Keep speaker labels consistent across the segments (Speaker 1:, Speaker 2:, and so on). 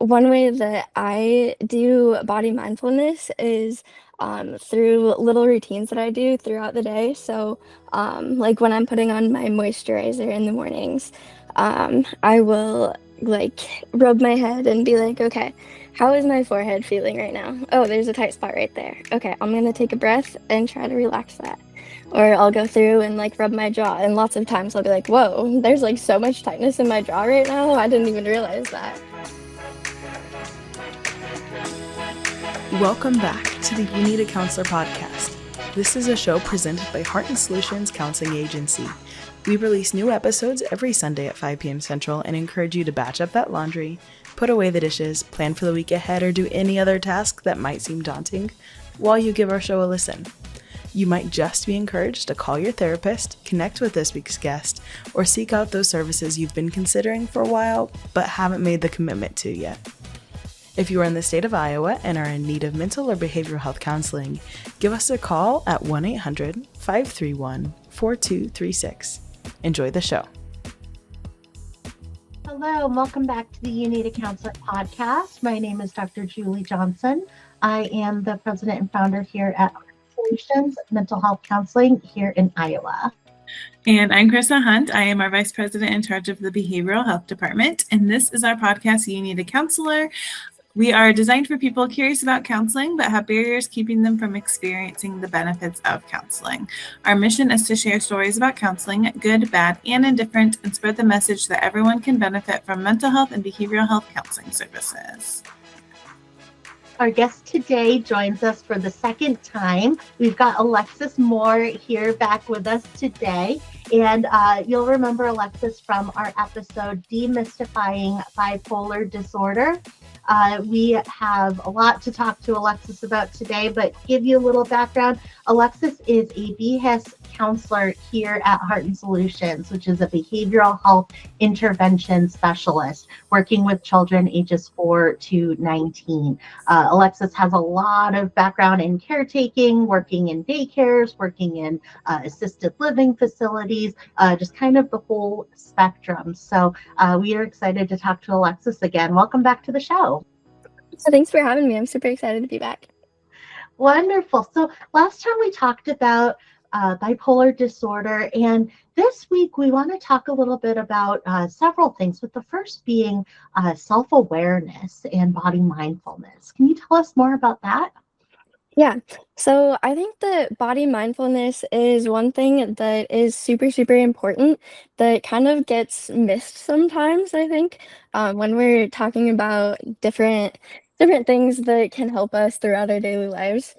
Speaker 1: One way that I do body mindfulness is through little routines that I do throughout the day. So, like when I'm putting on my moisturizer in the mornings, I will like rub my head and be like, okay, how is my forehead feeling right now? Oh, there's a tight spot right there. Okay, I'm gonna take a breath and try to relax that. Or I'll go through and like rub my jaw, and lots of times I'll be like, whoa, there's like so much tightness in my jaw right now. I didn't even realize that.
Speaker 2: Welcome back to the You Need a Counselor podcast. This is a show presented by Heart and Solutions Counseling Agency. We release new episodes every Sunday at 5 p.m. Central and encourage you to batch up that laundry, put away the dishes, plan for the week ahead, or do any other task that might seem daunting while you give our show a listen. You might just be encouraged to call your therapist, connect with this week's guest, or seek out those services you've been considering for a while but haven't made the commitment to yet. If you are in the state of Iowa and are in need of mental or behavioral health counseling, give us a call at 1-800-531-4236. Enjoy the show.
Speaker 3: Hello, and welcome back to the You Need a Counselor podcast. My name is Dr. Julie Johnson. I am the president and founder here at Solutions Mental Health Counseling here in Iowa.
Speaker 4: And I'm Chrissa Hunt. I am our Vice President in charge of the Behavioral Health Department. And this is our podcast, You Need a Counselor. We are designed for people curious about counseling, but have barriers keeping them from experiencing the benefits of counseling. Our mission is to share stories about counseling, good, bad, and indifferent, and spread the message that everyone can benefit from mental health and behavioral health counseling services.
Speaker 3: Our guest today joins us for the second time. We've got Alexis Moore here back with us today. And you'll remember Alexis from our episode, Demystifying Bipolar Disorder. We have a lot to talk to Alexis about today, but give you a little background. Alexis is a BHIS counselor here at Heart and Solutions, which is a behavioral health intervention specialist working with children ages 4 to 19. Alexis has a lot of background in caretaking, working in daycares, working in assisted living facilities, just kind of the whole spectrum. So we are excited to talk to Alexis again. Welcome back to the show.
Speaker 1: So thanks for having me. I'm super excited to be back.
Speaker 3: Wonderful. So last time we talked about bipolar disorder, and this week we want to talk a little bit about several things, with the first being self-awareness and body mindfulness. Can you tell us more about that?
Speaker 1: Yeah. So I think that body mindfulness is one thing that is super, super important that kind of gets missed sometimes, I think, when we're talking about different things that can help us throughout our daily lives.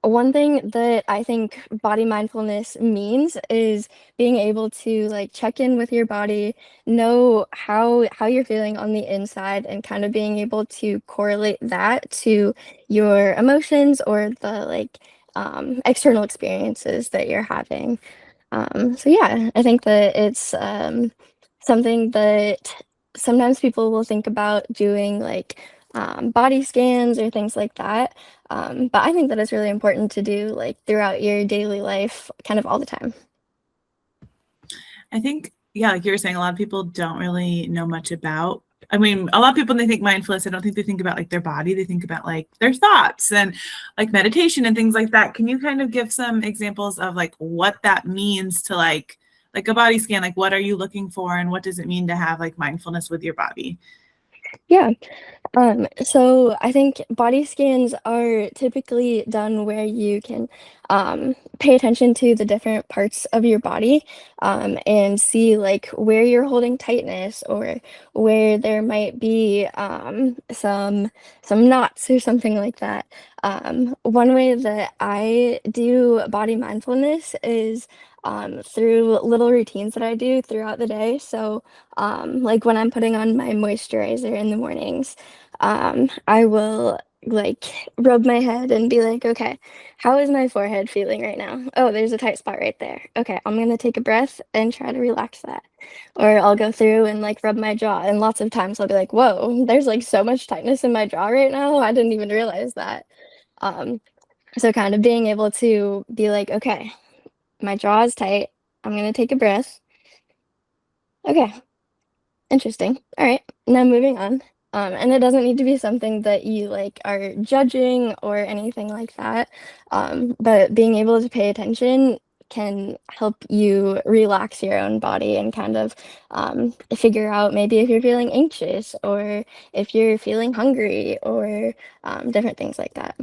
Speaker 1: One thing that I think body mindfulness means is being able to like check in with your body, know how you're feeling on the inside, and kind of being able to correlate that to your emotions or the like external experiences that you're having. So yeah, I think that it's something that sometimes people will think about doing like body scans or things like that. But I think that it's really important to do like throughout your daily life, kind of all the time.
Speaker 4: I think, yeah, like you were saying, a lot of people don't really know much about. I mean, a lot of people, when they think mindfulness, I don't think they think about like their body. They think about like their thoughts and like meditation and things like that. Can you kind of give some examples of like what that means to like a body scan? Like what are you looking for, and what does it mean to have like mindfulness with your body?
Speaker 1: Yeah. So I think body scans are typically done where you can pay attention to the different parts of your body and see like where you're holding tightness or where there might be some knots or something like that. One way that I do body mindfulness is through little routines that I do throughout the day. So like when I'm putting on my moisturizer in the mornings, I will like rub my head and be like, okay, how is my forehead feeling right now? Oh, there's a tight spot right there. Okay, I'm gonna take a breath and try to relax that. Or I'll go through and like rub my jaw, and lots of times I'll be like, whoa, there's like so much tightness in my jaw right now. I didn't even realize that. Um, so kind of being able to be like, okay, my jaw is tight. I'm gonna take a breath. Okay, interesting. All right, now moving on. And it doesn't need to be something that you like are judging or anything like that. But being able to pay attention can help you relax your own body and kind of figure out maybe if you're feeling anxious or if you're feeling hungry or different things like that.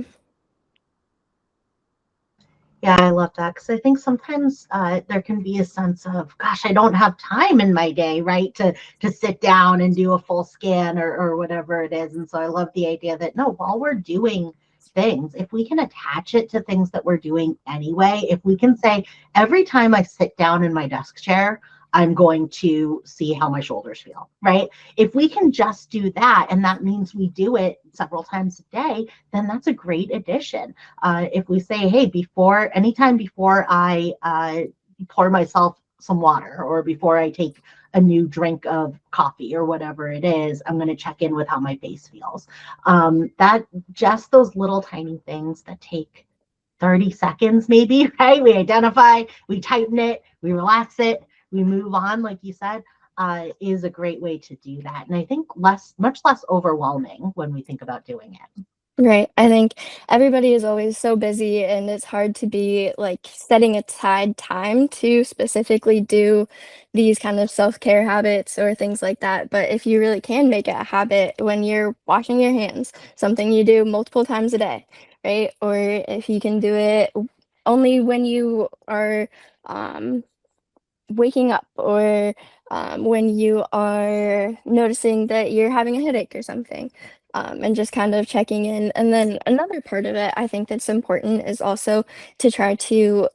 Speaker 3: Yeah, I love that because I think sometimes there can be a sense of, gosh, I don't have time in my day, right, to sit down and do a full scan or whatever it is. And so I love the idea that no, while we're doing things, if we can attach it to things that we're doing anyway, if we can say every time I sit down in my desk chair, I'm going to see how my shoulders feel, right? If we can just do that, and that means we do it several times a day, then that's a great addition. If we say, hey, anytime before I pour myself some water or before I take a new drink of coffee or whatever it is, I'm going to check in with how my face feels. That just those little tiny things that take 30 seconds, maybe, right? We identify, we tighten it, we relax it, we move on, like you said, is a great way to do that. And I think much less overwhelming when we think about doing it.
Speaker 1: Right. I think everybody is always so busy and it's hard to be like setting aside time to specifically do these kind of self-care habits or things like that. But if you really can make it a habit when you're washing your hands, something you do multiple times a day, right? Or if you can do it only when you are um, waking up or when you are noticing that you're having a headache or something, and just kind of checking in. And then another part of it, I think that's important is also to try to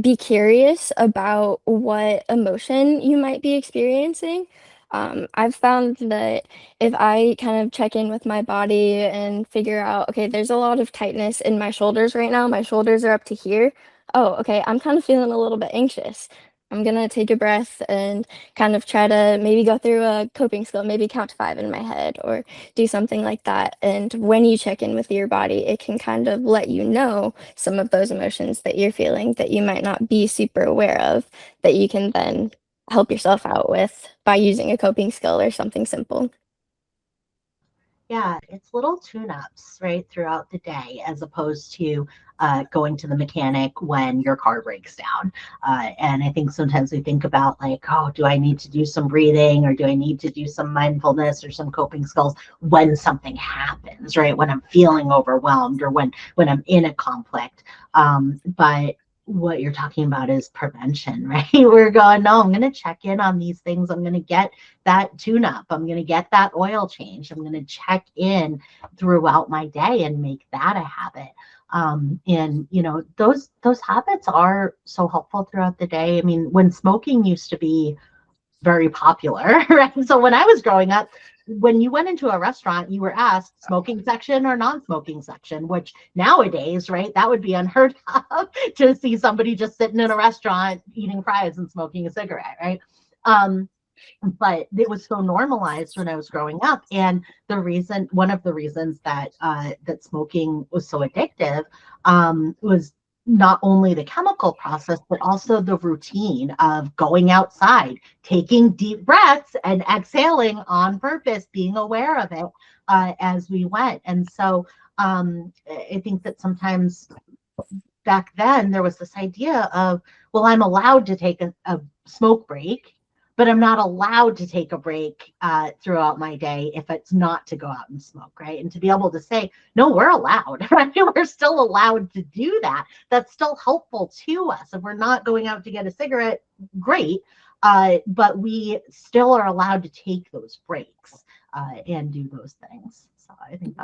Speaker 1: be curious about what emotion you might be experiencing. I've found that if I kind of check in with my body and figure out, okay, there's a lot of tightness in my shoulders right now. My shoulders are up to here. Oh, okay, I'm kind of feeling a little bit anxious. I'm gonna take a breath and kind of try to maybe go through a coping skill, maybe count to 5 in my head or do something like that. And when you check in with your body, it can kind of let you know some of those emotions that you're feeling that you might not be super aware of, that you can then help yourself out with by using a coping skill or something simple.
Speaker 3: Yeah, it's little tune-ups, right, throughout the day, as opposed to going to the mechanic when your car breaks down. And I think sometimes we think about like, oh, do I need to do some breathing or do I need to do some mindfulness or some coping skills when something happens, right? When I'm feeling overwhelmed or when I'm in a conflict. But what you're talking about is prevention, right? We're going, no, I'm going to check in on these things. I'm going to get that tune up. I'm going to get that oil change. I'm going to check in throughout my day and make that a habit. And you know, those habits are so helpful throughout the day. I mean, when smoking used to be very popular, right? So when I was growing up, when you went into a restaurant, you were asked smoking section or non-smoking section, which nowadays, right, that would be unheard of to see somebody just sitting in a restaurant eating fries and smoking a cigarette, right? But it was so normalized when I was growing up. And one of the reasons that that smoking was so addictive was not only the chemical process, but also the routine of going outside, taking deep breaths and exhaling on purpose, being aware of it as we went. And so I think that sometimes back then there was this idea of, well, I'm allowed to take a smoke break, but I'm not allowed to take a break throughout my day if it's not to go out and smoke, right? And to be able to say, no, we're allowed, right? We're still allowed to do that. That's still helpful to us. If we're not going out to get a cigarette, great. But we still are allowed to take those breaks and do those things. So I think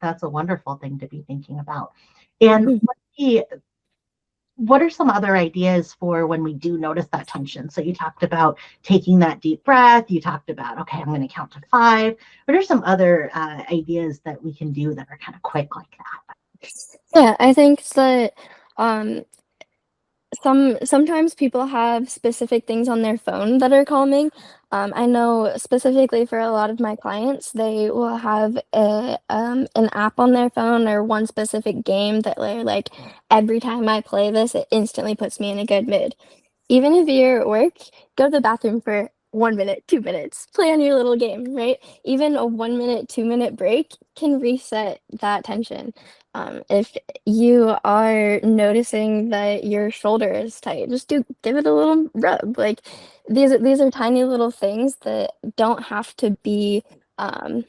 Speaker 3: that's a wonderful thing to be thinking about. And what are some other ideas for when we do notice that tension? So you talked about taking that deep breath. You talked about, okay, I'm going to count to 5. What are some other ideas that we can do that are kind of quick like that?
Speaker 1: Yeah, I think that um, sometimes people have specific things on their phone that are calming. I know specifically for a lot of my clients, they will have an app on their phone or one specific game that they're like, every time I play this, it instantly puts me in a good mood. Even if you're at work, go to the bathroom for 1 minute, 2 minutes, play on your little game, right? Even a 1 minute, 2 minute break can reset that tension. If you are noticing that your shoulder is tight, just give it a little rub. Like these are tiny little things that don't have to be um,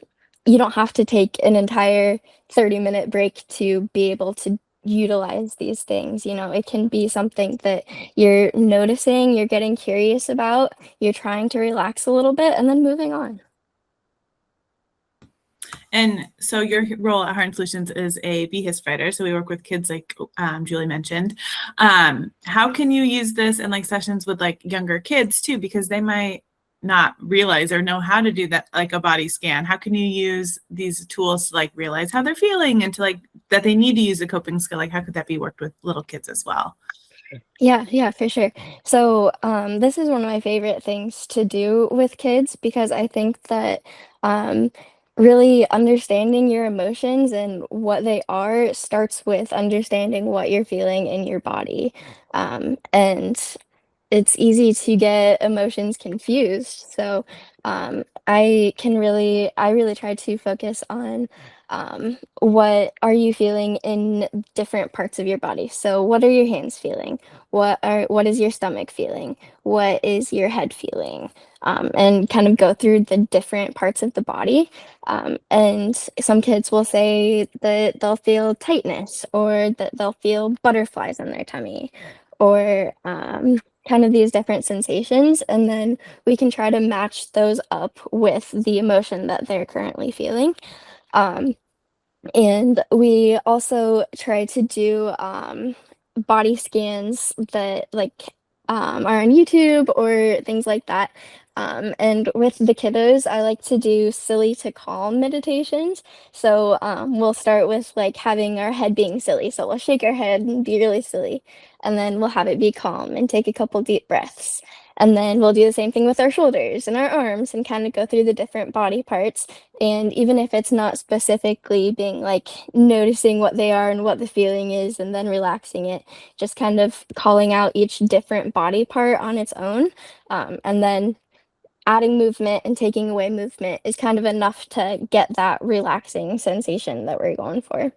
Speaker 1: you don't have to take an entire 30-minute break to be able to utilize these things. It can be something that you're noticing, you're getting curious about, you're trying to relax a little bit, and then moving on.
Speaker 4: And so your role at Heart and Solutions is a BHIS writer. So we work with kids like Julie mentioned. How can you use this in like sessions with like younger kids too? Because they might not realize or know how to do that, like a body scan. How can you use these tools to like realize how they're feeling and to like that they need to use a coping skill? Like how could that be worked with little kids as well?
Speaker 1: Yeah, for sure. So, this is one of my favorite things to do with kids because I think that um, really understanding your emotions and what they are starts with understanding what you're feeling in your body. And it's easy to get emotions confused. So I really try to focus on what are you feeling in different parts of your body. So what are your hands feeling? What is your stomach feeling? What is your head feeling? And kind of go through the different parts of the body. And some kids will say that they'll feel tightness or that they'll feel butterflies in their tummy or kind of these different sensations, and then we can try to match those up with the emotion that they're currently feeling. Um, and we also try to do body scans that are on YouTube or things like that. And with the kiddos, I like to do silly to calm meditations. So we'll start with like having our head being silly. So we'll shake our head and be really silly, and then we'll have it be calm and take a couple deep breaths. And then we'll do the same thing with our shoulders and our arms and kind of go through the different body parts. And even if it's not specifically being like noticing what they are and what the feeling is and then relaxing it, just kind of calling out each different body part on its own. And then adding movement and taking away movement is kind of enough to get that relaxing sensation that we're going for.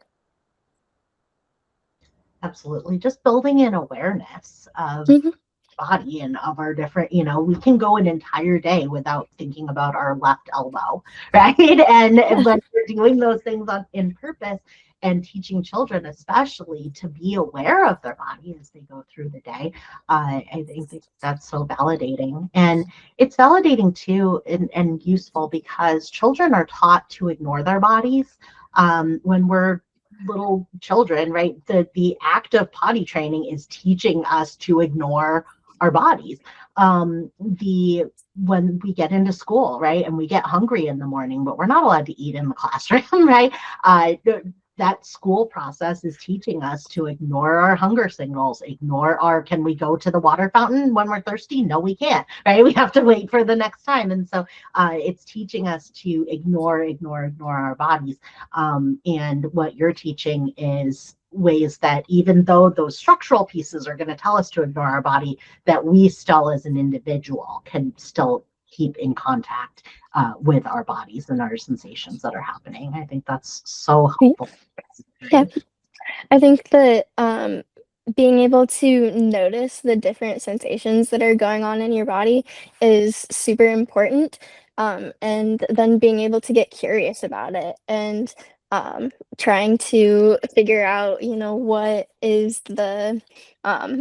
Speaker 3: Absolutely. Just building an awareness of
Speaker 1: Mhm.
Speaker 3: body and of our different, we can go an entire day without thinking about our left elbow, right? And when we're doing those things in purpose and teaching children especially to be aware of their body as they go through the day, I think that's so validating. And it's validating too and useful because children are taught to ignore their bodies when we're little children, right? The act of potty training is teaching us to ignore our bodies. The When we get into school, right, and we get hungry in the morning, but we're not allowed to eat in the classroom, right? That school process is teaching us to ignore our hunger signals, can we go to the water fountain when we're thirsty? No, we can't, right? We have to wait for the next time. And so it's teaching us to ignore our bodies. And what you're teaching is ways that even though those structural pieces are going to tell us to ignore our body, that we still as an individual can still keep in contact with our bodies and our sensations that are happening. I think that's so helpful.
Speaker 1: Yeah. I think that being able to notice the different sensations that are going on in your body is super important. And then being able to get curious about it and trying to figure out, what is the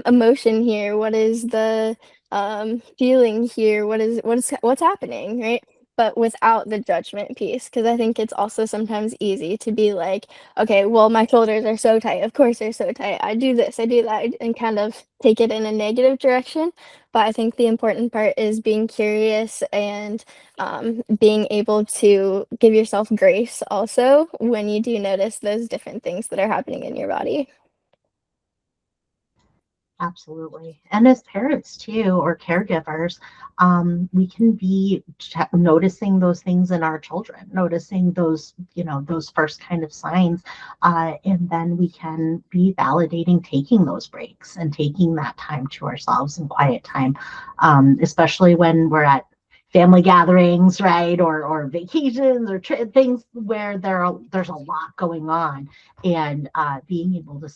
Speaker 1: emotion here, what is the feeling here, what's happening, right? But without the judgment piece, because I think it's also sometimes easy to be like, okay, well, my shoulders are so tight. Of course they're so tight. I do this, I do that, and kind of take it in a negative direction. But I think the important part is being curious and being able to give yourself grace also when you do notice those different things that are happening in your body.
Speaker 3: Absolutely. And as parents too, or caregivers, we can be noticing those things in our children, noticing those first kind of signs. And then we can be validating taking those breaks and taking that time to ourselves and quiet time, especially when we're at family gatherings, right, or vacations or things where there's a lot going on, and being able to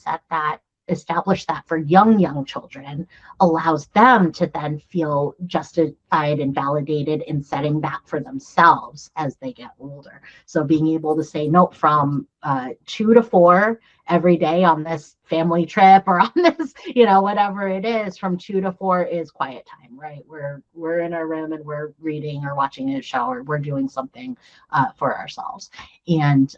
Speaker 3: establish that for young children allows them to then feel justified and validated in setting that for themselves as they get older. So being able to say no from 2 to 4 every day on this family trip or on this, whatever it is, from 2 to 4 is quiet time, right? We're in our room and we're reading or watching a show, or we're doing something for ourselves. And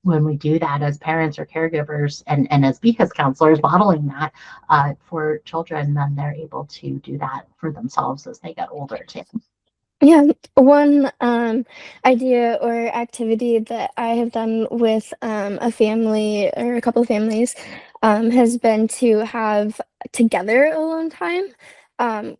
Speaker 3: when we do that as parents or caregivers, and as BCAS counselors modeling that for children, then they're able to do that for themselves as they get older too.
Speaker 1: Yeah, one idea or activity that I have done with a family or a couple of families has been to have together alone time,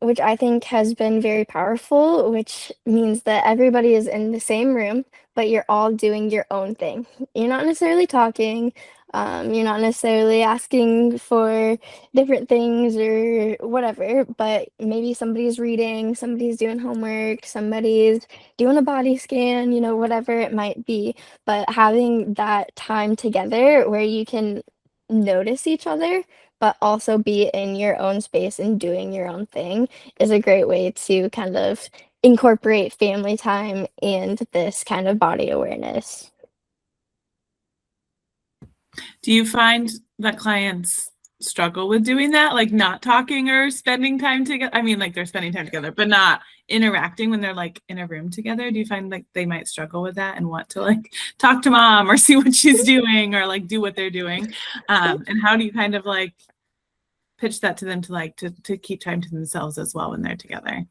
Speaker 1: which I think has been very powerful, which means that everybody is in the same room, but you're all doing your own thing. You're not necessarily talking, you're not necessarily asking for different things or whatever, but maybe somebody's reading, somebody's doing homework, somebody's doing a body scan, whatever it might be. But having that time together where you can notice each other, but also be in your own space and doing your own thing is a great way to kind of incorporate family time and this kind of body awareness.
Speaker 4: Do you find that clients struggle with doing that, like not talking or spending time together? I mean, like they're spending time together, but not interacting when they're like in a room together. Do you find like they might struggle with that and want to like talk to mom or see what she's doing or like do what they're doing? And how do you kind of like pitch that to them to like to keep time to themselves as well when they're together?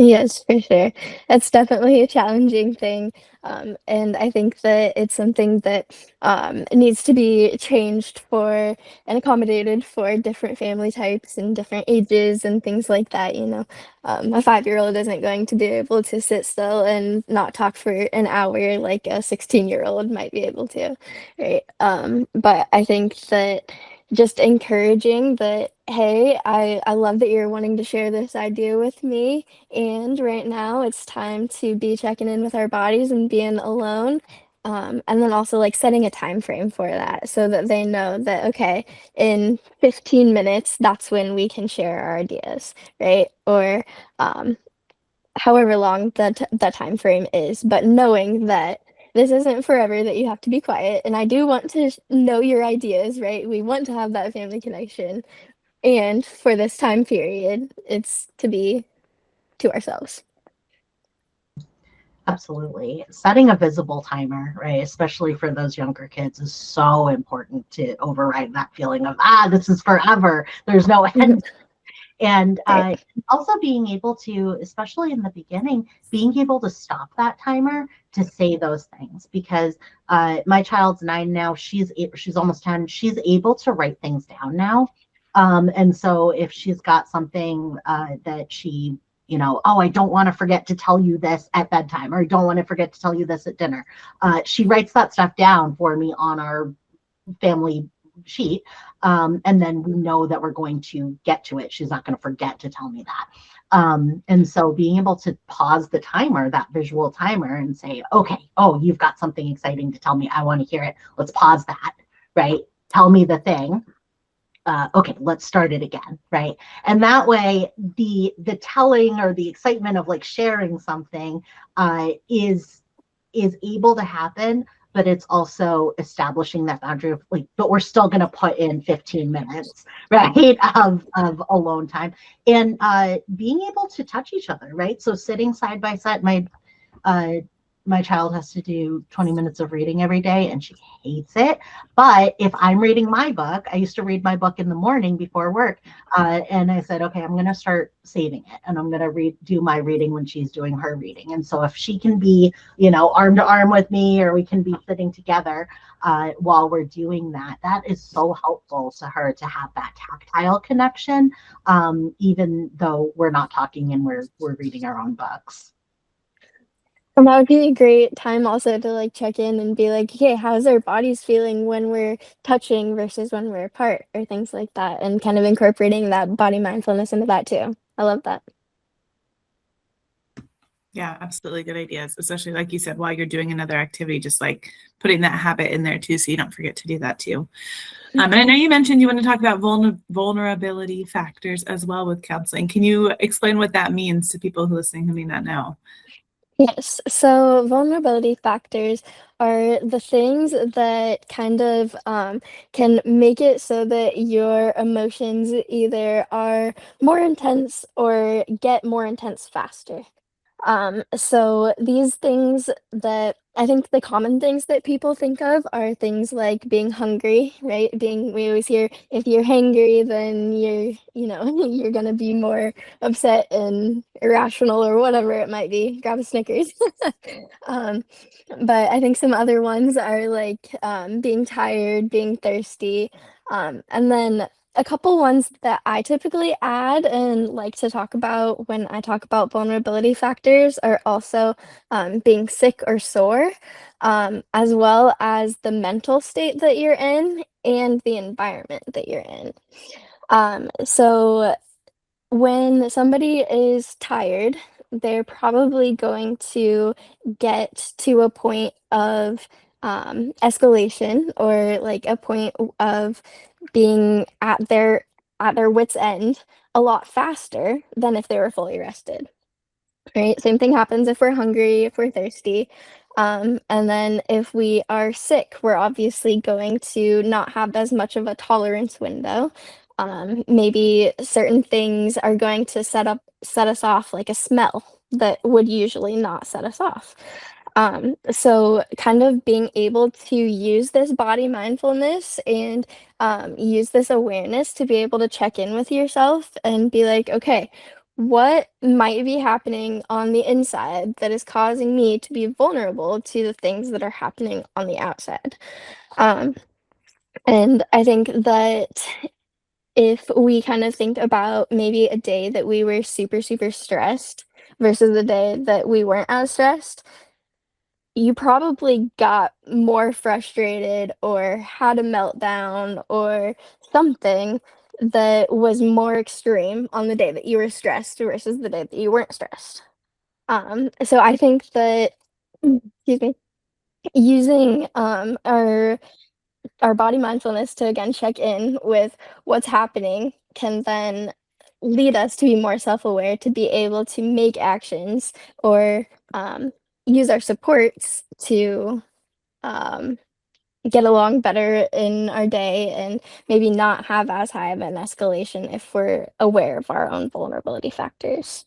Speaker 1: Yes, for sure. That's definitely a challenging thing. And I think that it's something that needs to be changed for and accommodated for different family types and different ages and things like that. A 5-year-old isn't going to be able to sit still and not talk for an hour like a 16-year-old might be able to, right? But I think that just encouraging that, hey, I love that you're wanting to share this idea with me. And right now it's time to be checking in with our bodies and being alone. And then also like setting a time frame for that so that they know that, okay, in 15 minutes, that's when we can share our ideas, right? Or however long that time frame is, but knowing that this isn't forever, that you have to be quiet. And I do want to know your ideas, right? We want to have that family connection. And for this time period, it's to be to ourselves.
Speaker 3: Absolutely. Setting a visible timer, right, especially for those younger kids, is so important to override that feeling of, this is forever. There's no end. And
Speaker 1: Right.
Speaker 3: also being able to, especially in the beginning, being able to stop that timer to say those things, because my child's 9 now. She's almost 10. She's able to write things down now. And so if she's got something that she, I don't want to forget to tell you this at bedtime, or I don't want to forget to tell you this at dinner, she writes that stuff down for me on our family sheet. And then we know that we're going to get to it. She's not going to forget to tell me that. And so being able to pause the timer, that visual timer, and say, okay, oh, you've got something exciting to tell me. I want to hear it. Let's pause that, right? Tell me the thing. Okay, let's start it again, right? And that way, the telling or the excitement of like sharing something is able to happen, but it's also establishing that boundary of like, but we're still going to put in 15 minutes, right, of alone time, and being able to touch each other, right? So sitting side by side, my child has to do 20 minutes of reading every day and she hates it. But if I'm reading my book, I used to read my book in the morning before work. And I said, okay, I'm going to start saving it. And I'm going to do my reading when she's doing her reading. And so if she can be, arm to arm with me, or we can be sitting together while we're doing that, that is so helpful to her to have that tactile connection, even though we're not talking and we're reading our own books.
Speaker 1: And that would be a great time also to like check in and be like, okay, how's our bodies feeling when we're touching versus when we're apart, or things like that, and kind of incorporating that body mindfulness into that too. I love that.
Speaker 4: Yeah, absolutely good ideas, especially like you said, while you're doing another activity, just like putting that habit in there too, so you don't forget to do that too. And I know you mentioned you want to talk about vulnerability factors as well with counseling. Can you explain what that means to people who are listening who may not know?
Speaker 1: Yes, so vulnerability factors are the things that kind of can make it so that your emotions either are more intense or get more intense faster. So these things that I think the common things that people think of are things like being hungry, right? We always hear if you're hangry, then you're gonna be more upset and irrational or whatever it might be. Grab a Snickers. um, but I think some other ones are like being tired, being thirsty, and then a couple ones that I typically add and like to talk about when I talk about vulnerability factors are also being sick or sore, as well as the mental state that you're in and the environment that you're in. So when somebody is tired, they're probably going to get to a point of escalation or like a point of being at their wits' end a lot faster than if they were fully rested. Right? Same thing happens if we're hungry, if we're thirsty. And then if we are sick, we're obviously going to not have as much of a tolerance window. Maybe certain things are going to set us off like a smell that would usually not set us off. So kind of being able to use this body mindfulness and use this awareness to be able to check in with yourself and be like, okay, what might be happening on the inside that is causing me to be vulnerable to the things that are happening on the outside? Um, and I think that if we kind of think about maybe a day that we were super, super stressed versus a day that we weren't as stressed, you probably got more frustrated or had a meltdown or something that was more extreme on the day that you were stressed versus the day that you weren't stressed. So I think that, excuse me, using our body mindfulness to again check in with what's happening can then lead us to be more self-aware, to be able to make actions or use our supports to um, get along better in our day and maybe not have as high of an escalation if we're aware of our own vulnerability factors.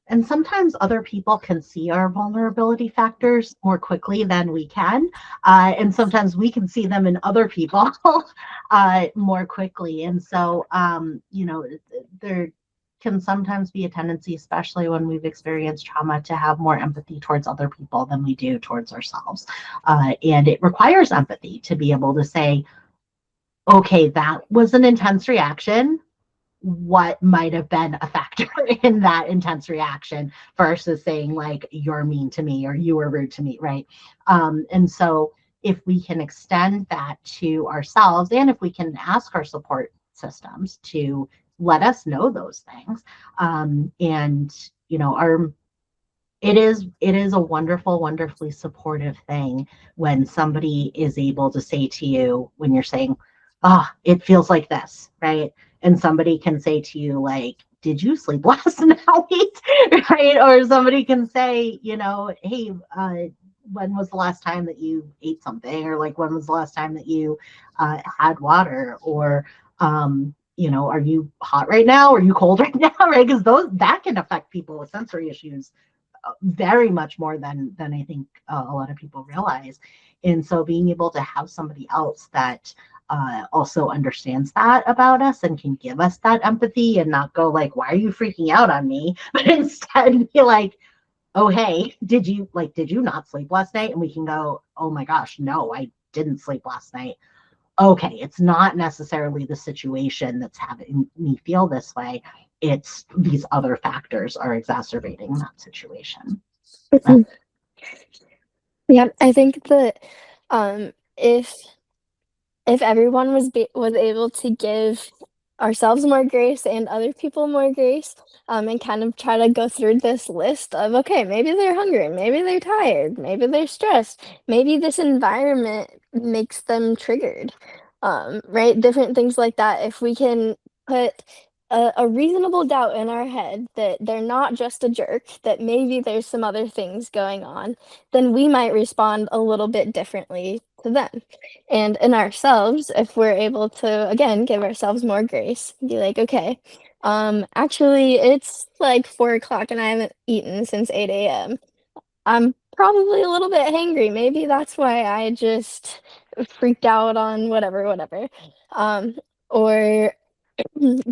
Speaker 3: And sometimes other people can see our vulnerability factors more quickly than we can. And sometimes we can see them in other people more quickly. And so, there can sometimes be a tendency, especially when we've experienced trauma, to have more empathy towards other people than we do towards ourselves. And it requires empathy to be able to say, okay, that was an intense reaction. What might have been a factor in that intense reaction versus saying like you're mean to me or you were rude to me, right? And so if we can extend that to ourselves and if we can ask our support systems to let us know those things, and our it is a wonderfully supportive thing when somebody is able to say to you when you're saying, "Ah, it feels like this," right? And somebody can say to you like, "Did you sleep last night?" Right? Or somebody can say, "Hey, when was the last time that you ate something?" Or like, "When was the last time that you had water?" Or are you hot right now? Are you cold right now? Right? Because those that can affect people with sensory issues very much more than I think a lot of people realize. And so being able to have somebody else that also understands that about us and can give us that empathy and not go like, "Why are you freaking out on me?" But instead be like, "Oh, hey, did you not sleep last night?" And we can go, "Oh my gosh, no, I didn't sleep last night." Okay, it's not necessarily the situation that's having me feel this way. It's these other factors are exacerbating that situation.
Speaker 1: Yeah, I think that if everyone was able to give ourselves more grace and other people more grace, and kind of try to go through this list of, okay, maybe they're hungry, maybe they're tired, maybe they're stressed, maybe this environment makes them triggered, right? Different things like that. If we can put a reasonable doubt in our head that they're not just a jerk, that maybe there's some other things going on, then we might respond a little bit differently to them. And in ourselves, if we're able to, again, give ourselves more grace, be like, okay, actually, it's like 4 o'clock and I haven't eaten since 8 a.m. I'm probably a little bit hangry. Maybe that's why I just freaked out on whatever, whatever. Or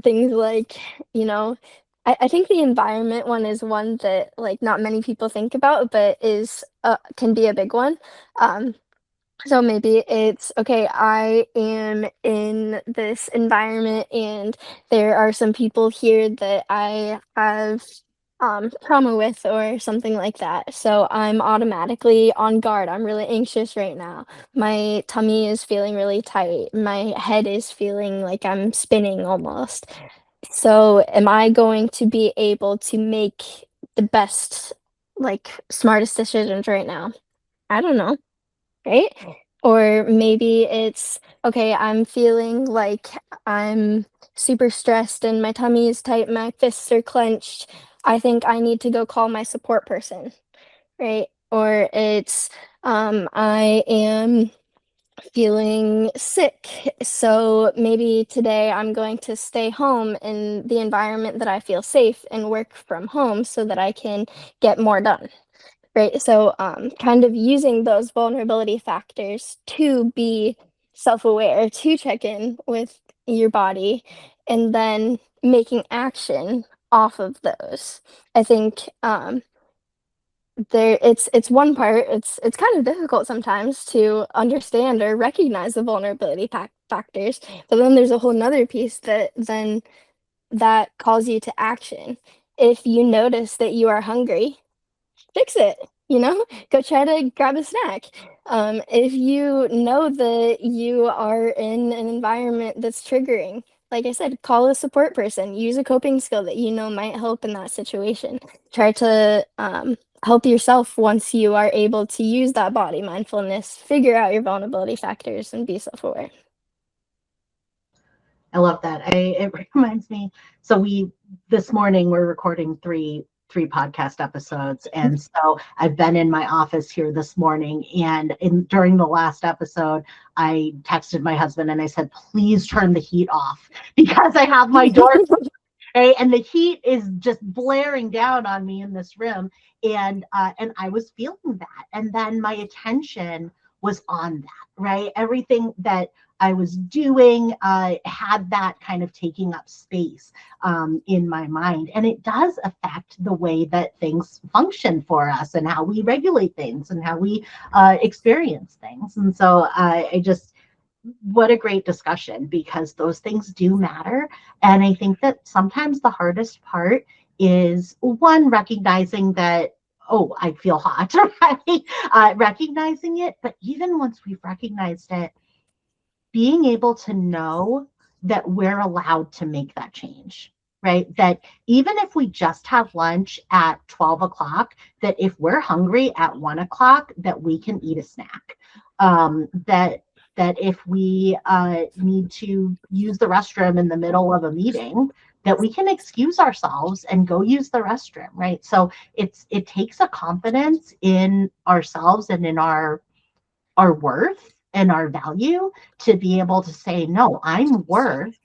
Speaker 1: things like, you know, I think the environment one is one that like not many people think about, but is can be a big one. Um, so maybe it's okay, I am in this environment and there are some people here that I have trauma with or something like that. So I'm automatically on guard. I'm really anxious right now. My tummy is feeling really tight. My head is feeling like I'm spinning almost. So am I going to be able to make the best, like smartest decisions right now? I don't know, right? Or maybe it's, okay, I'm feeling like I'm super stressed and my tummy is tight, my fists are clenched. I think I need to go call my support person, right? Or it's, I am feeling sick. So maybe today I'm going to stay home in the environment that I feel safe and work from home so that I can get more done. Right. So, kind of using those vulnerability factors to be self aware, to check in with your body, and then making action off of those. I think it's one part, it's kind of difficult sometimes to understand or recognize the vulnerability factors, but then there's a whole nother piece that calls you to action. If you notice that you are hungry, fix it, go try to grab a snack. If you know that you are in an environment that's triggering, like I said, call a support person, use a coping skill that you know might help in that situation. Try to help yourself once you are able to use that body mindfulness, figure out your vulnerability factors and be self-aware.
Speaker 3: I love that. It reminds me. So this morning we're recording three podcast episodes, and so I've been in my office here this morning, and during the last episode, I texted my husband and I said, "Please turn the heat off because I have my door." Right? And the heat is just blaring down on me in this room, and I was feeling that, and then my attention was on that. Right, everything that I was doing had that kind of taking up space in my mind, and it does affect the way that things function for us, and how we regulate things, and how we experience things. And so I just what a great discussion, because those things do matter. And I think that sometimes the hardest part is, one, recognizing that, oh, I feel hot, right? Recognizing it. But even once we've recognized it, being able to know that we're allowed to make that change, right? That even if we just have lunch at 12 o'clock, that if we're hungry at 1 o'clock, that we can eat a snack. That if we need to use the restroom in the middle of a meeting, that we can excuse ourselves and go use the restroom, right? So it takes a confidence in ourselves and in our worth and our value to be able to say, no, I'm worth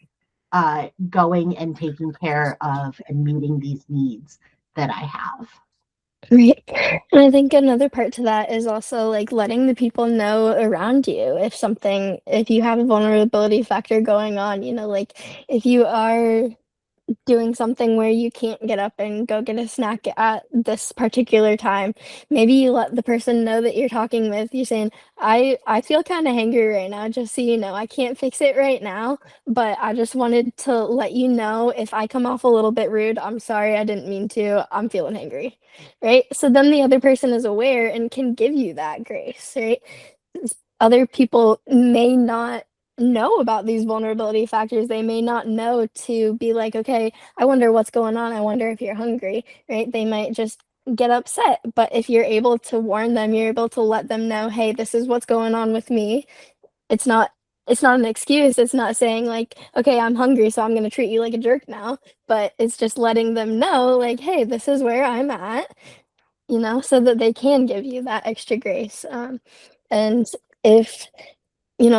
Speaker 3: going and taking care of and meeting these needs that I have.
Speaker 1: Right. And I think another part to that is also like letting the people know around you if you have a vulnerability factor going on, like if you are doing something where you can't get up and go get a snack at this particular time, maybe you let the person know that you're talking with. You're saying, I feel kind of hangry right now, just so you know. I can't fix it right now, but I just wanted to let you know if I come off a little bit rude, I'm sorry, I didn't mean to. I'm feeling hangry, right? So then the other person is aware and can give you that grace, right? Other people may not know about these vulnerability factors. They may not know to be like, okay, I wonder what's going on. I wonder if you're hungry, right? They might just get upset. But if you're able to warn them, you're able to let them know, hey, this is what's going on with me. It's not it's not an excuse. It's not saying like, okay, I'm hungry, so I'm going to treat you like a jerk now, but it's just letting them know like, hey, this is where I'm at, so that they can give you that extra grace. And if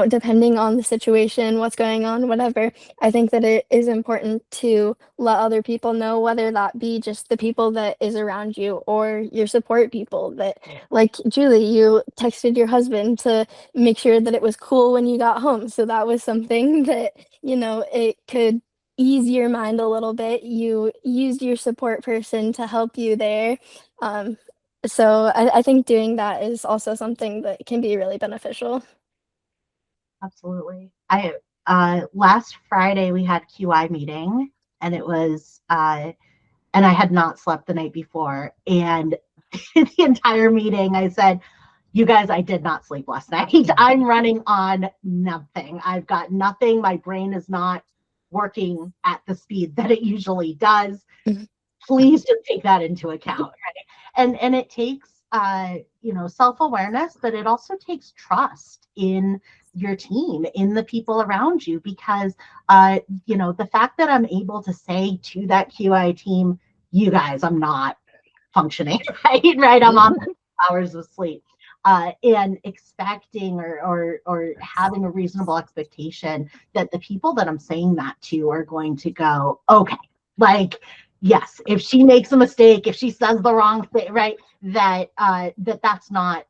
Speaker 1: depending on the situation, what's going on, whatever, I think that it is important to let other people know, whether that be just the people that is around you or your support people that, like Julie, you texted your husband to make sure that it was cool when you got home. So that was something that, it could ease your mind a little bit. You used your support person to help you there. Um, so I think doing that is also something that can be really beneficial.
Speaker 3: Absolutely. I last Friday we had QI meeting, and it was and I had not slept the night before, and the entire meeting I said, you guys, I did not sleep last night. I'm running on nothing. I've got nothing. My brain is not working at the speed that it usually does.
Speaker 1: Mhm.
Speaker 3: Please just take that into account, right? And it takes self-awareness, but it also takes trust in your team, in the people around you, because the fact that I'm able to say to that QI team, you guys, I'm not functioning right, I'm on hours of sleep, and expecting or having a reasonable expectation that the people that I'm saying that to are going to go, okay, like, yes, if she makes a mistake, if she says the wrong thing, right, that's not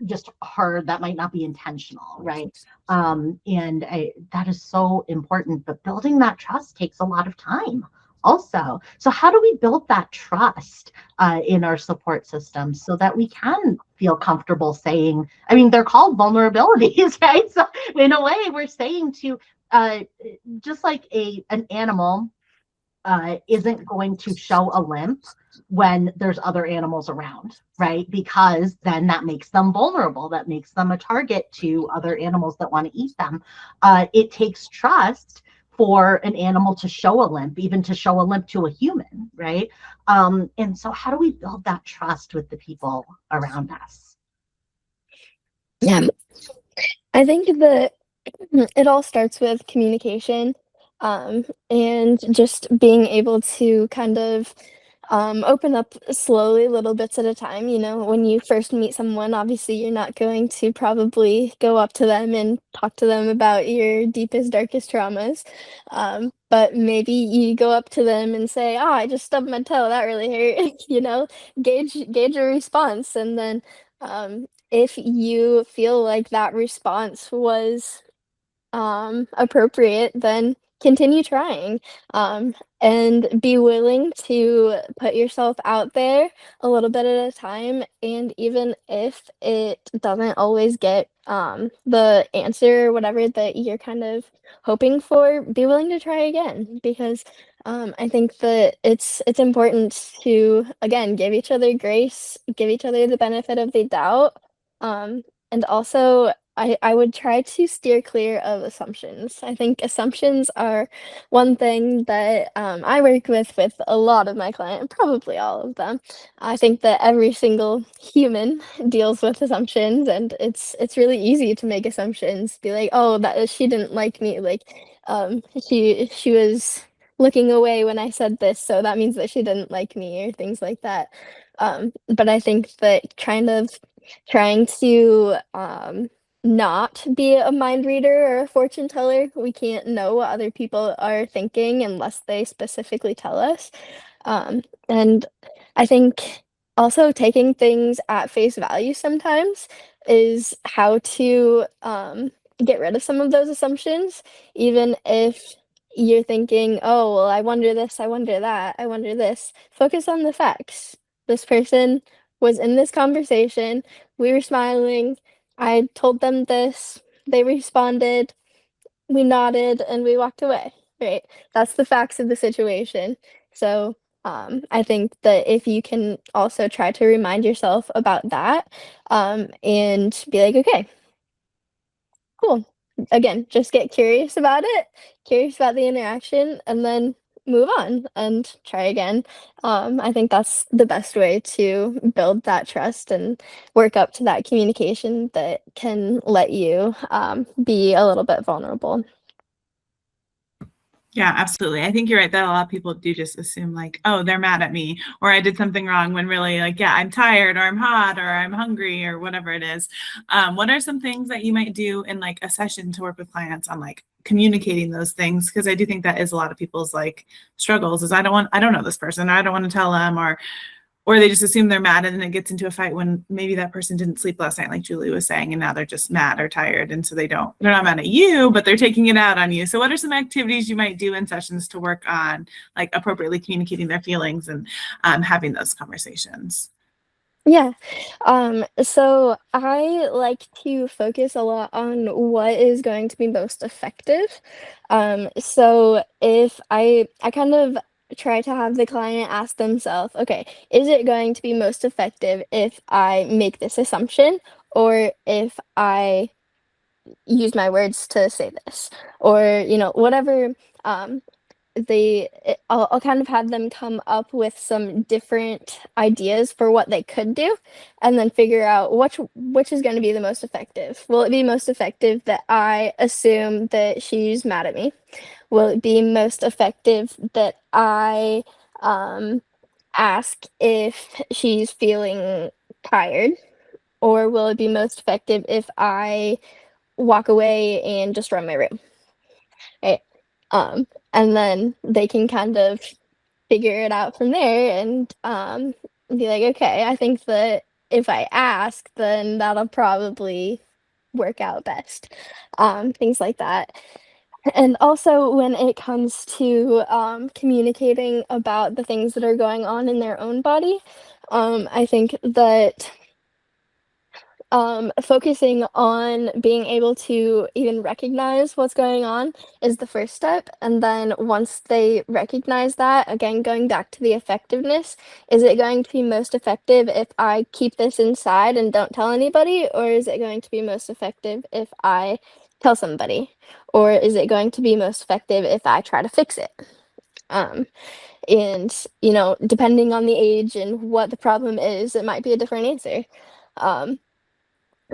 Speaker 3: just her, that might not be intentional, right? That is so important, but building that trust takes a lot of time also. So how do we build that trust in our support systems so that we can feel comfortable saying, I mean, they're called vulnerabilities, right? So in a way, we're saying to just like an animal isn't going to show a limp when there's other animals around, right? Because then that makes them vulnerable. That makes them a target to other animals that want to eat them. It takes trust for an animal to show a limp, even to show a limp to a human, right? And so how do we build that trust with the people around us?
Speaker 1: Yeah, I think that it all starts with communication, and just being able to kind of open up slowly, little bits at a time. When you first meet someone, obviously you're not going to probably go up to them and talk to them about your deepest, darkest traumas. But maybe you go up to them and say, "Oh, I just stubbed my toe. That really hurt." Gauge a response, and then if you feel like that response was appropriate, then continue trying, and be willing to put yourself out there a little bit at a time. And even if it doesn't always get the answer or whatever that you're kind of hoping for, be willing to try again, because I think that it's important to again give each other grace, give each other the benefit of the doubt, and also I would try to steer clear of assumptions. I think assumptions are one thing that I work with a lot of my clients, probably all of them. I think that every single human deals with assumptions, and it's really easy to make assumptions. Be like, oh, that she didn't like me. Like, she was looking away when I said this, so that means that she didn't like me, or things like that. But I think that kind of trying to not be a mind reader or a fortune teller. We can't know what other people are thinking unless they specifically tell us. And I think also taking things at face value sometimes is how to get rid of some of those assumptions, even if you're thinking, oh, well, I wonder this, I wonder that, I wonder this. Focus on the facts. This person was in this conversation, we were smiling, I told them this, they responded, we nodded, and we walked away, right? That's the facts of the situation. So, I think that if you can also try to remind yourself about that, and be like, "Okay, cool. again, just get curious about it, curious about the interaction, and then move on and try again. I think that's the best way to build that trust and work up to that communication that can let you be a little bit vulnerable.
Speaker 4: Yeah, absolutely. I think you're right that a lot of people do just assume like, oh, they're mad at me or I did something wrong when really like, yeah, I'm tired or I'm hot or I'm hungry or whatever it is. What are some things that you might do in like a session to work with clients on like communicating those things? Because I do think that is a lot of people's like struggles is I don't know this person, or I don't want to tell them, or they just assume they're mad and then it gets into a fight when maybe that person didn't sleep last night, like Julie was saying, and now they're just mad or tired. And so they're not mad at you, but they're taking it out on you. So what are some activities you might do in sessions to work on like appropriately communicating their feelings and having those conversations?
Speaker 1: Yeah. So I like to focus a lot on what is going to be most effective. So if I kind of try to have the client ask themselves, okay, is it going to be most effective if I make this assumption or if I use my words to say this? Or, whatever I'll kind of have them come up with some different ideas for what they could do and then figure out which is going to be the most effective. Will it be most effective that I assume that she's mad at me? Will it be most effective that I ask if she's feeling tired? Or will it be most effective if I walk away and just run my room? Right? And then they can kind of figure it out from there and be like, okay, I think that if I ask, then that'll probably work out best. Things like that. And also, when it comes to communicating about the things that are going on in their own body, I think that focusing on being able to even recognize what's going on is the first step. And then once they recognize that, again, going back to the effectiveness, is it going to be most effective if I keep this inside and don't tell anybody? Or is it going to be most effective if I tell somebody? Or is it going to be most effective if I try to fix it? And, depending on the age and what the problem is, it might be a different answer. Um,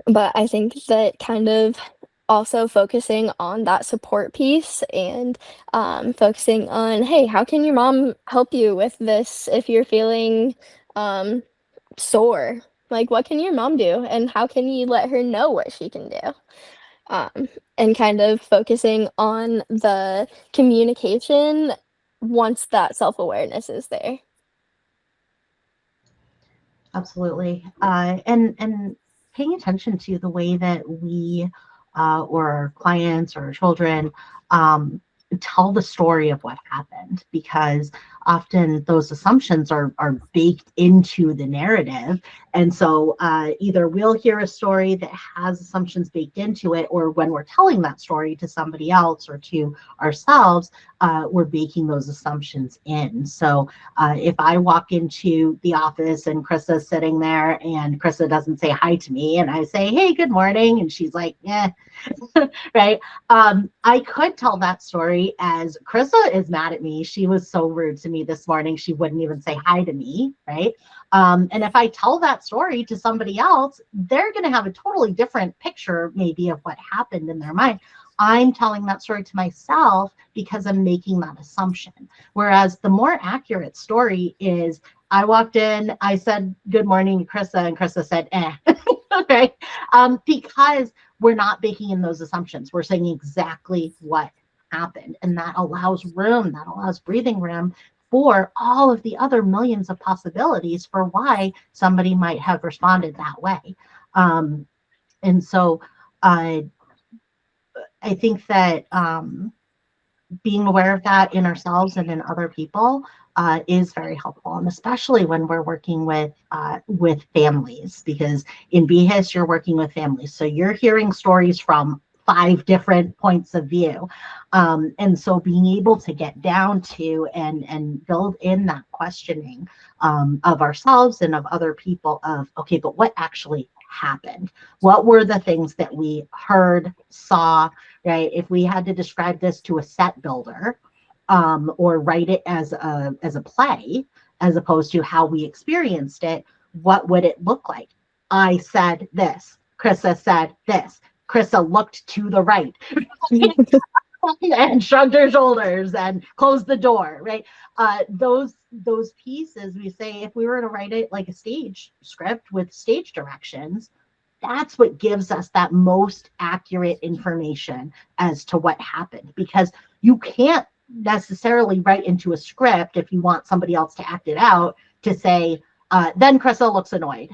Speaker 1: but I think that kind of also focusing on that support piece and focusing on, hey, how can your mom help you with this if you're feeling sore? Like, what can your mom do? And how can you let her know what she can do? And kind of focusing on the communication once that self awareness is there.
Speaker 3: Absolutely. And paying attention to the way that we or our clients or our children tell the story of what happened, because often those assumptions are baked into the narrative. And so either we'll hear a story that has assumptions baked into it, or when we're telling that story to somebody else or to ourselves, we're baking those assumptions in. So if I walk into the office and Chrissa's sitting there and Chrissa doesn't say hi to me and I say, hey, good morning, and she's like, yeah, right? I could tell that story as Chrissa is mad at me. She was so rude to me this morning. She wouldn't even say hi to me, right? And if I tell that story to somebody else, they're going to have a totally different picture maybe of what happened in their mind. I'm telling that story to myself because I'm making that assumption. Whereas the more accurate story is, I walked in, I said, good morning to Chrissa, and Chrissa said, eh. Okay. Because we're not baking in those assumptions. We're saying exactly what happened. And that allows room, that allows breathing room for all of the other millions of possibilities for why somebody might have responded that way. And so I think that being aware of that in ourselves and in other people is very helpful, and especially when we're working with families, because in BHIS you're working with families, so you're hearing stories from 5 different points of view, and so being able to get down to and build in that questioning of ourselves and of other people of, okay, but what actually happened? What were the things that we heard, saw, right? If we had to describe this to a set builder, or write it as a play, as opposed to how we experienced it, what would it look like? I said this. Chrissa said this. Chrissa looked to the right and shrugged her shoulders and closed the door, right? Those pieces, we say, if we were to write it like a stage script with stage directions, that's what gives us that most accurate information as to what happened, because you can't necessarily write into a script, if you want somebody else to act it out, to say, then Chrissa looks annoyed,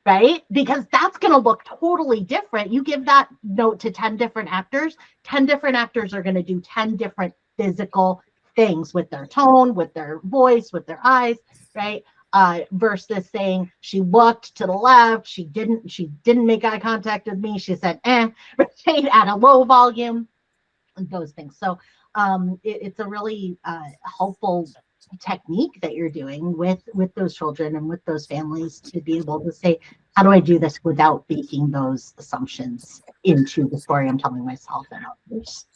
Speaker 3: right? Because that's going to look totally different. You give that note to 10 different actors, 10 different actors are going to do 10 different physical things with their tone, with their voice, with their eyes, right? Versus saying she looked to the left, she didn't make eye contact with me, she said right, at a low volume, and those things. So it's a really helpful technique that you're doing with those children and with those families, to be able to say, how do I do this without baking those assumptions into the story I'm telling myself and others?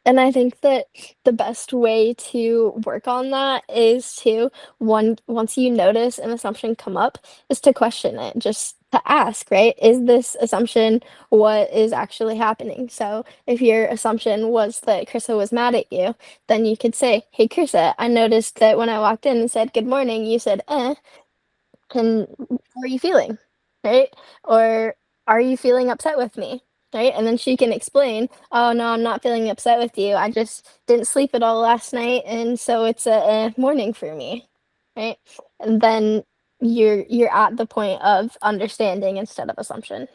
Speaker 1: And I think that the best way to work on that is to, once you notice an assumption come up, is to question it, just to ask, right? Is this assumption what is actually happening? So if your assumption was that Krista was mad at you, then you could say, hey, Krista, I noticed that when I walked in and said good morning, you said, how are you feeling? Right? Or are you feeling upset with me? Right? And then she can explain, oh no, I'm not feeling upset with you. I just didn't sleep at all last night, and so it's a morning for me. Right? And then you're at the point of understanding instead of assumption.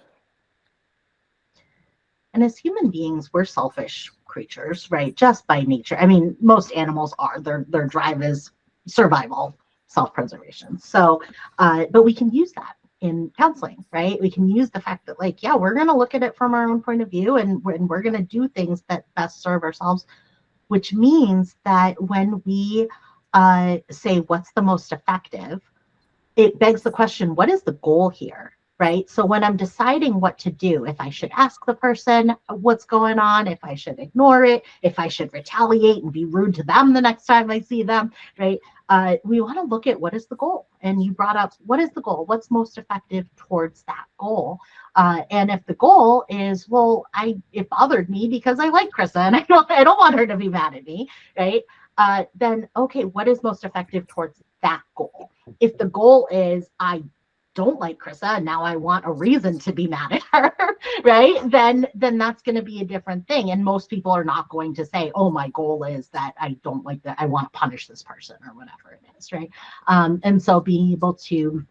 Speaker 3: And as human beings, we're selfish creatures, right? Just by nature. I mean, most animals are. Their drive is survival, self-preservation. So, but we can use that in counseling, right? We can use the fact that, like, yeah, we're going to look at it from our own point of view, and we're going to do things that best serve ourselves, which means that when we say what's the most effective, it begs the question, what is the goal here? Right? So when I'm deciding what to do, if I should ask the person what's going on, if I should ignore it, if I should retaliate and be rude to them the next time I see them, right? We want to look at what is the goal. And you brought up, what is the goal? What's most effective towards that goal? And if the goal is, well, it bothered me because I like Krissa and I don't want her to be mad at me, right? Then, okay, what is most effective towards that goal? If the goal is, I don't like Krissa and now I want a reason to be mad at her, right? Then that's going to be a different thing. And most people are not going to say, oh, my goal is that I don't like that, I want to punish this person or whatever it is, right? And so being able to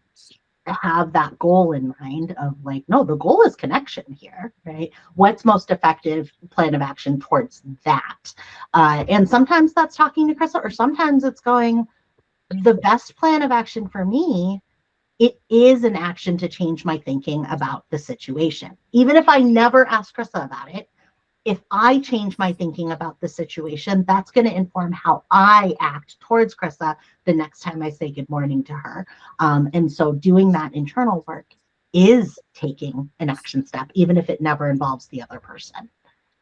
Speaker 3: have that goal in mind of, like, no, the goal is connection here, right? What's most effective plan of action towards that? And sometimes that's talking to Krissa, or sometimes it's going, the best plan of action for me, it is an action to change my thinking about the situation. Even if I never ask Krissa about it, if I change my thinking about the situation, that's going to inform how I act towards Krissa the next time I say good morning to her. And so doing that internal work is taking an action step, even if it never involves the other person.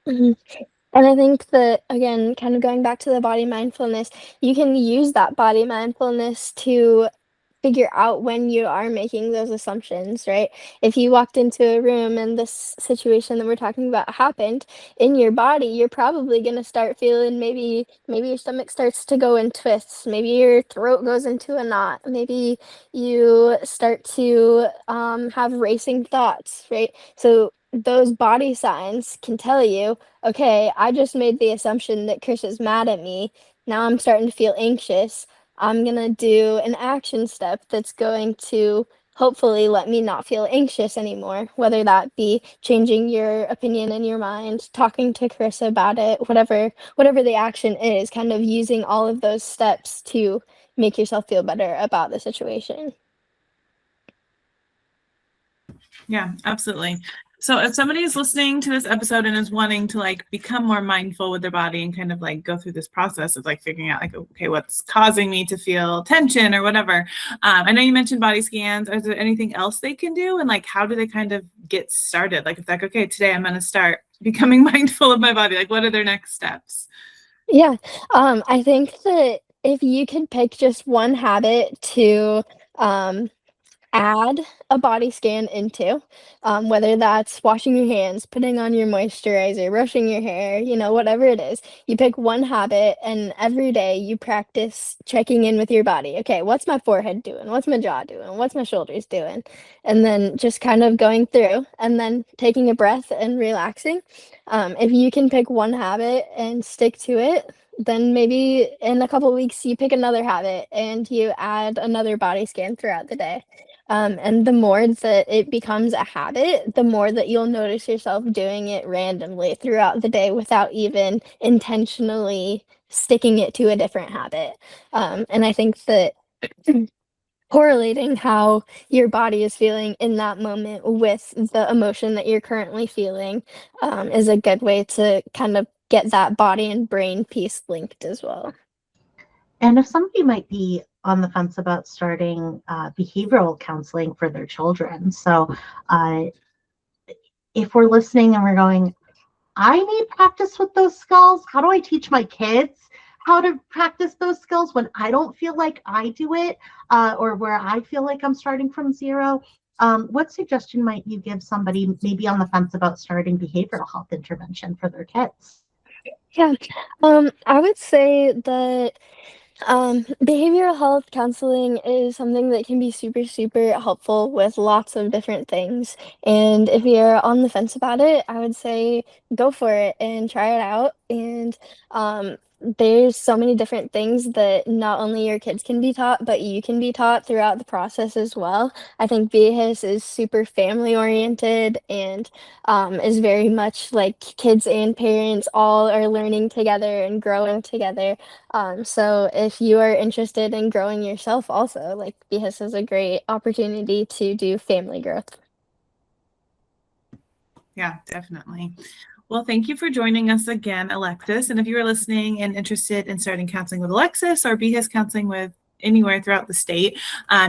Speaker 1: Mm-hmm. And I think that, again, kind of going back to the body mindfulness, you can use that body mindfulness to figure out when you are making those assumptions, right? If you walked into a room and this situation that we're talking about happened, in your body, you're probably going to start feeling, maybe your stomach starts to go in twists, maybe your throat goes into a knot, maybe you start to have racing thoughts, right? So those body signs can tell you, okay, I just made the assumption that Chris is mad at me. Now I'm starting to feel anxious. I'm going to do an action step that's going to hopefully let me not feel anxious anymore, whether that be changing your opinion in your mind, talking to Chris about it, whatever the action is, kind of using all of those steps to make yourself feel better about the situation.
Speaker 4: Yeah, absolutely. So if somebody is listening to this episode and is wanting to like become more mindful with their body and kind of like go through this process of like figuring out like, okay, what's causing me to feel tension or whatever. I know you mentioned body scans. Is there anything else they can do? And like, how do they kind of get started? Like if like, okay, today I'm going to start becoming mindful of my body. Like what are their next steps?
Speaker 1: Yeah, I think that if you could pick just one habit to, um, add a body scan into, whether that's washing your hands, putting on your moisturizer, brushing your hair, whatever it is. You pick one habit and every day you practice checking in with your body. Okay, what's my forehead doing? What's my jaw doing? What's my shoulders doing? And then just kind of going through and then taking a breath and relaxing. If you can pick one habit and stick to it, then maybe in a couple weeks you pick another habit and you add another body scan throughout the day. And the more that it becomes a habit, the more that you'll notice yourself doing it randomly throughout the day without even intentionally sticking it to a different habit. And I think that correlating how your body is feeling in that moment with the emotion that you're currently feeling is a good way to kind of get that body and brain piece linked as well.
Speaker 3: And if somebody might be on the fence about starting behavioral counseling for their children, so if we're listening and we're going, I need practice with those skills. How do I teach my kids how to practice those skills when I don't feel like I do it, or where I feel like I'm starting from zero? What suggestion might you give somebody maybe on the fence about starting behavioral health intervention for their kids?
Speaker 1: Yeah, I would say that behavioral health counseling is something that can be super, super helpful with lots of different things. And if you're on the fence about it, I would say go for it and try it out. And there's so many different things that not only your kids can be taught, but you can be taught throughout the process as well. I think BHIS is super family oriented and is very much like kids and parents all are learning together and growing together. So if you are interested in growing yourself also, like BHIS is a great opportunity to do family growth.
Speaker 4: Yeah, definitely. Well, thank you for joining us again, Alexis. And if you are listening and interested in starting counseling with Alexis or BHIS counseling with anywhere throughout the state,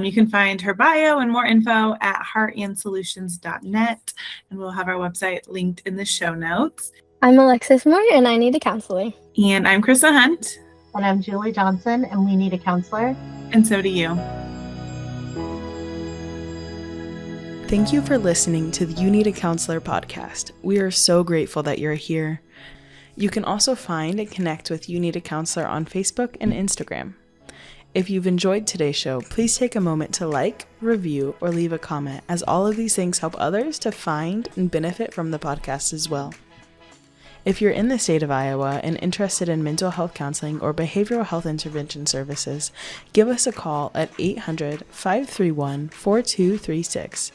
Speaker 4: you can find her bio and more info at heartandsolutions.net. And we'll have our website linked in the show notes.
Speaker 1: I'm Alexis Moore and I need a counselor.
Speaker 4: And I'm Chrissa Hunt.
Speaker 3: And I'm Julie Johnson and we need a counselor.
Speaker 4: And so do you.
Speaker 2: Thank you for listening to the You Need a Counselor podcast. We are so grateful that you're here. You can also find and connect with You Need a Counselor on Facebook and Instagram. If you've enjoyed today's show, please take a moment to like, review, or leave a comment, as all of these things help others to find and benefit from the podcast as well. If you're in the state of Iowa and interested in mental health counseling or behavioral health intervention services, give us a call at 800-531-4236.